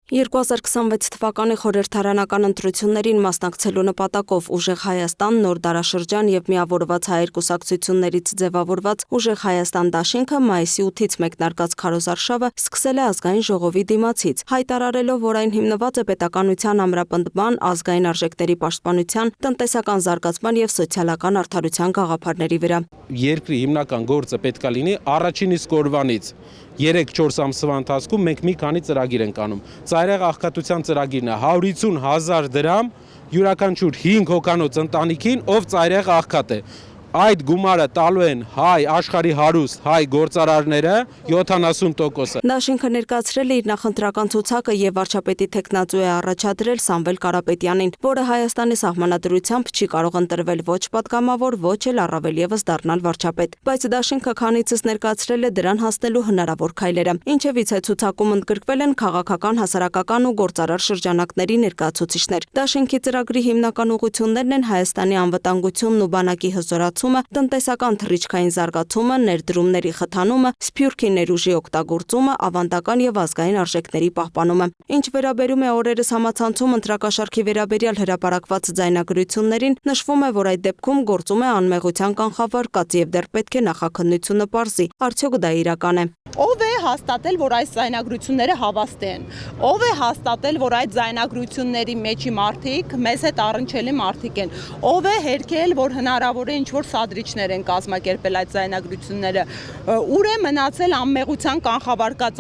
2026 թվականի խորհրդարանական ընտրություններին մասնակցելու նպատակով Ուժեղ Հայաստան, Նոր դարաշրջան եւ միավորված հայեր կուսակցություններից ձևավորված Ուժեղ Հայաստան դաշինքը մայիսի 8-ից մեկնարկած քարոզարշավը սկսել է ազգային ժողովի դիմացից, հայտարարելով, որ այն հիմնված է պետականության ամրապնդման, ազգային արժեքների պաշտպանության, տնտեսական զարգացման եւ սոցիալական արդարության գաղափարների վրա։ Երկրի հիմնական գործը պետք է լինի առաջին իսկ օրվանից 3-4 ամսվա ընթացքում մենք մի քանի ծրագիր ենք անում։ Ծայրահեղ աղքատության ծրագիրն է 150,000 դրամ յուրաքանչյուր 5 հոգանոց ընտանիքին, ով ծայրահեղ աղքատ է։ Այդ գումարը տալու են հայ աշխարհի հարուստ հայ գործարարները 70%-ը։ Դաշինքը ներկայացրել է իր նախընտրական ցուցակը եւ վարչապետի թեկնածու է առաջադրել Սամվել Կարապետյանին, որը Հայաստանի սահմանադրությամբ չի կարող ընտրվել ոչ պատգամավոր, ոչ էլ առավել եւս դառնալ վարչապետ։ Բայց դաշինքը քանիցս ներկայացրել է դրան հասնելու հնարավոր քայլերը, ինչևից է ցուցակում ընդգրկվել են քաղաքական, հասարակական ու գործարար շրջանակների ներկայացուցիչներ։ Դաշինքի ծրագրի հիմնական ուղղություններն են Հայաստանի անվտանգությունն ու բանակի հզորացումը, տնտեսական թռիչքային զարգացումը, ներդրումների խթանումը, սփյուռքի ներուժի օգտագործումը, ավանդական եւ ազգային արժեքների պահպանումը։ Ինչ վերաբերում է օրերս համացանցում ընտրակաշառքի վերաբերյալ հրապարակված ձայնագրություններին, նշվում է, որ այդ դեպքում գործում է անմեղության կանխավարկած եւ դեռ պետք է նախաքննությունը պարզի, արդյոք դա իրական է։ Ով է հաստատել, որ այս ձայնագրությունները հավաստ են։ Ով է հաստատել, որ այդ ձայնագրությունների մեջի մարդիկ մեզ հետ առնչելի մարդիկ են։ Ով է հերքել, որ հնարավոր է ինչ-որ սադրիչներ են կազմակերպել այդ ձայնագրությունները։ Ուր է մնացել անմեղության կանխավարկած